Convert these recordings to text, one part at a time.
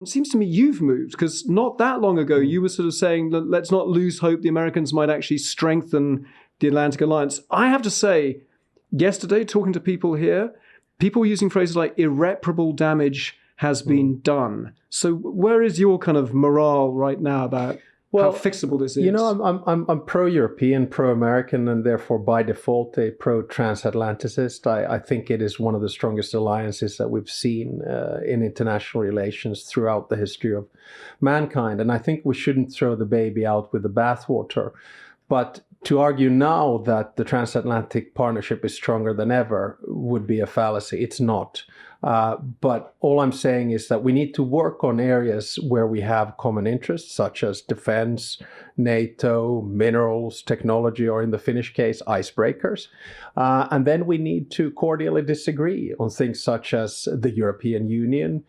It seems to me you've moved, because not that long ago you were sort of saying that let's not lose hope the Americans might actually strengthen the Atlantic Alliance. I have to say, yesterday, talking to people here, people were using phrases like irreparable damage has been done. So where is your kind of morale right now about how fixable this is? You know, I'm pro-European, pro-American, and therefore by default a pro-transatlanticist. I think it is one of the strongest alliances that we've seen in international relations throughout the history of mankind. And I think we shouldn't throw the baby out with the bathwater. But to argue now that the transatlantic partnership is stronger than ever would be a fallacy. It's not. But all I'm saying is that we need to work on areas where we have common interests, such as defense, NATO, minerals, technology, or in the Finnish case, icebreakers. And then we need to cordially disagree on things such as the European Union,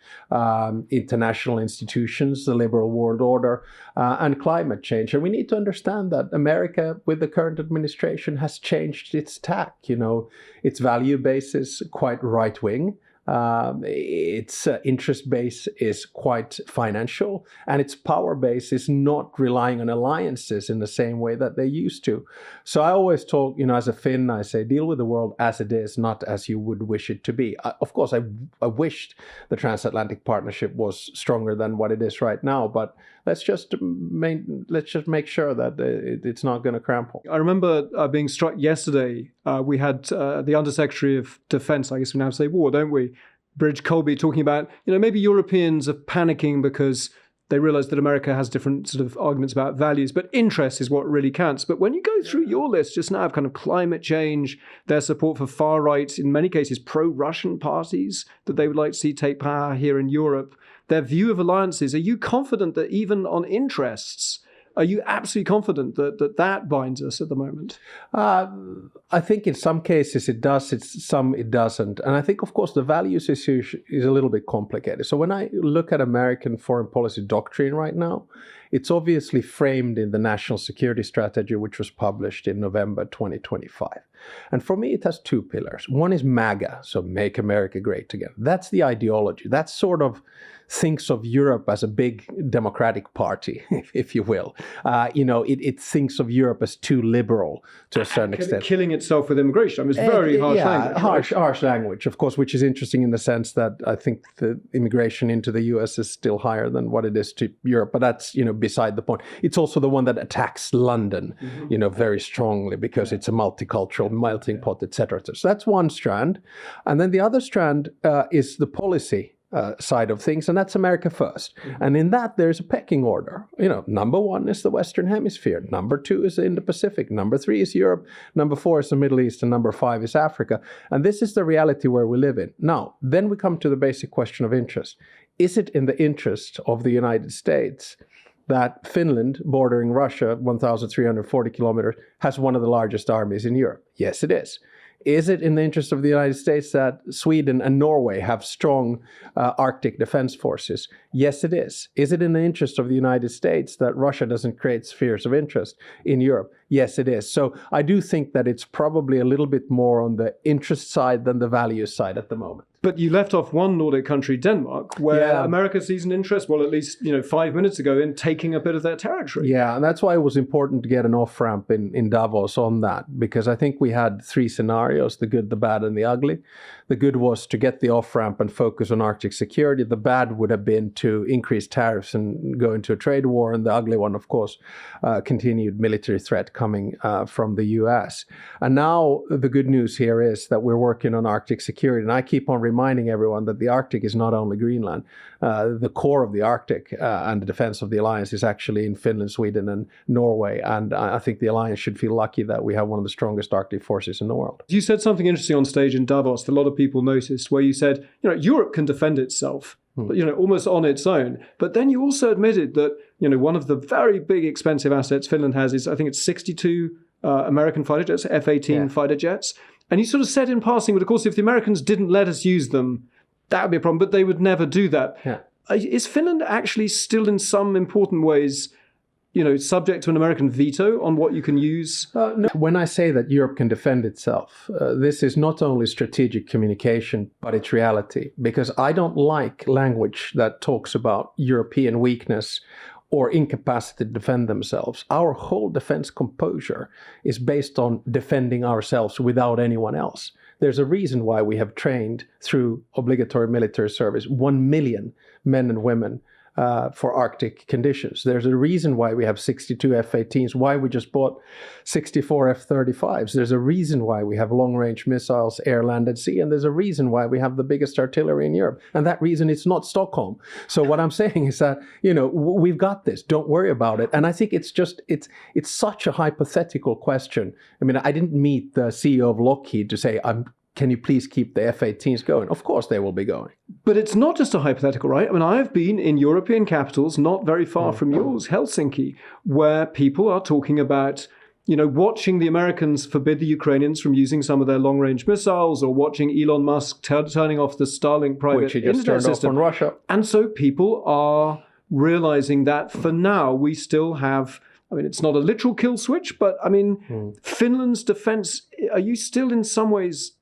international institutions, the liberal world order, and climate change. And we need to understand that America, with the current administration, has changed its tack. You know, its value base is quite right-wing. Its interest base is quite financial, and its power base is not relying on alliances in the same way that they used to. So I always talk, you know, as a Finn, I say, deal with the world as it is, not as you would wish it to be. Of course, I wished the transatlantic partnership was stronger than what it is right now, but let's just make sure that it's not going to crumple. I remember being struck yesterday. We had the Undersecretary of Defense, I guess we now say war, don't we? Bridge Colby talking about, you know, maybe Europeans are panicking because they realize that America has different sort of arguments about values, but interest is what really counts. But when you go through your list just now of kind of climate change, their support for far right, in many cases pro-Russian parties that they would like to see take power here in Europe, their view of alliances, are you confident that even on interests, are you absolutely confident that binds us at the moment? I think in some cases it does, some it doesn't. And I think, of course, the values issue is a little bit complicated. So when I look at American foreign policy doctrine right now, it's obviously framed in the National Security Strategy, which was published in November 2025. And for me, it has two pillars. One is MAGA, so Make America Great Again. That's the ideology. That sort of thinks of Europe as a big democratic party, if you will. You know, it thinks of Europe as too liberal to a certain extent. Killing itself with immigration. I mean, it's very harsh language. Harsh language, of course, which is interesting in the sense that I think the immigration into the US is still higher than what it is to Europe. But that's, you know, beside the point. It's also the one that attacks London, you know, very strongly because it's a multicultural melting pot, etc. So that's one strand. And then the other strand is the policy side of things, and that's America first. And in that, there's a pecking order. You know, number one is the Western Hemisphere. Number two is the Indo-Pacific. Number three is Europe. Number four is the Middle East. And number five is Africa. And this is the reality where we live in. Now, then we come to the basic question of interest. Is it in the interest of the United States that Finland, bordering Russia, 1,340 kilometers, has one of the largest armies in Europe? Yes, it is. Is it in the interest of the United States that Sweden and Norway have strong Arctic defense forces? Yes, it is. Is it in the interest of the United States that Russia doesn't create spheres of interest in Europe? Yes, it is. So I do think that it's probably a little bit more on the interest side than the value side at the moment. But you left off one Nordic country, Denmark, where America sees an interest, well, at least 5 minutes ago, in taking a bit of their territory. Yeah, and that's why it was important to get an off-ramp in Davos on that, because I think we had three scenarios, the good, the bad, and the ugly. The good was to get the off-ramp and focus on Arctic security. The bad would have been to increase tariffs and go into a trade war. And the ugly one, of course, continued military threat coming from the US. And now the good news here is that we're working on Arctic security. And I keep on reminding everyone that the Arctic is not only Greenland. The core of the Arctic and the defense of the alliance is actually in Finland, Sweden, and Norway. And I think the alliance should feel lucky that we have one of the strongest Arctic forces in the world. You said something interesting on stage in Davos that a lot of people noticed, where you said, Europe can defend itself, almost on its own. But then you also admitted that, one of the very big expensive assets Finland has is, I think it's 62 American fighter jets, F-18 fighter jets. And you sort of said in passing, but of course, if the Americans didn't let us use them, that would be a problem, but they would never do that. Yeah. Is Finland actually still in some important ways subject to an American veto on what you can use? No. When I say that Europe can defend itself, this is not only strategic communication, but it's reality. Because I don't like language that talks about European weakness or incapacity to defend themselves. Our whole defense composure is based on defending ourselves without anyone else. There's a reason why we have trained through obligatory military service 1 million men and women for Arctic conditions. There's a reason why we have 62 F-18s, why we just bought 64 F-35s. There's a reason why we have long-range missiles, air, land, and sea, and there's a reason why we have the biggest artillery in Europe. And that reason is not Stockholm. So what I'm saying is that, we've got this. Don't worry about it. And I think it's such a hypothetical question. I mean, I didn't meet the CEO of Lockheed to say, can you please keep the F-18s going? Of course they will be going. But it's not just a hypothetical, right? I mean, I've been in European capitals, not very far from yours, Helsinki, where people are talking about, watching the Americans forbid the Ukrainians from using some of their long-range missiles, or watching Elon Musk turning off the Starlink private which he just internet turned system. off on Russia. And so people are realizing that for now we still have, it's not a literal kill switch, but Finland's defense, are you still in some ways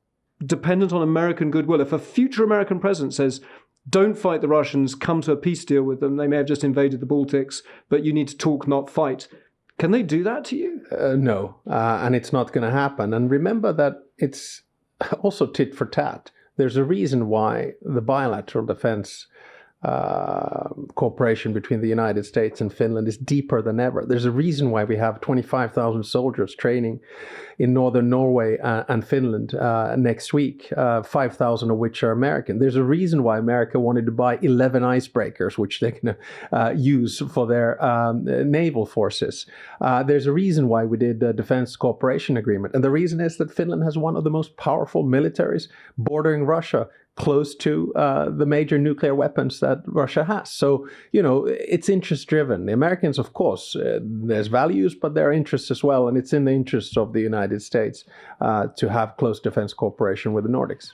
dependent on American goodwill? If a future American president says, don't fight the Russians, come to a peace deal with them, they may have just invaded the Baltics, but you need to talk, not fight. Can they do that to you? No, and it's not going to happen. And remember that it's also tit for tat. There's a reason why the bilateral defense cooperation between the United States and Finland is deeper than ever. There's a reason why we have 25,000 soldiers training in northern Norway and Finland next week, 5,000 of which are American. There's a reason why America wanted to buy 11 icebreakers, which they can use for their naval forces. There's a reason why we did a defense cooperation agreement. And the reason is that Finland has one of the most powerful militaries bordering Russia, close to the major nuclear weapons that Russia has. So, it's interest-driven. The Americans, of course, there's values, but there are interests as well. And it's in the interests of the United States to have close defense cooperation with the Nordics.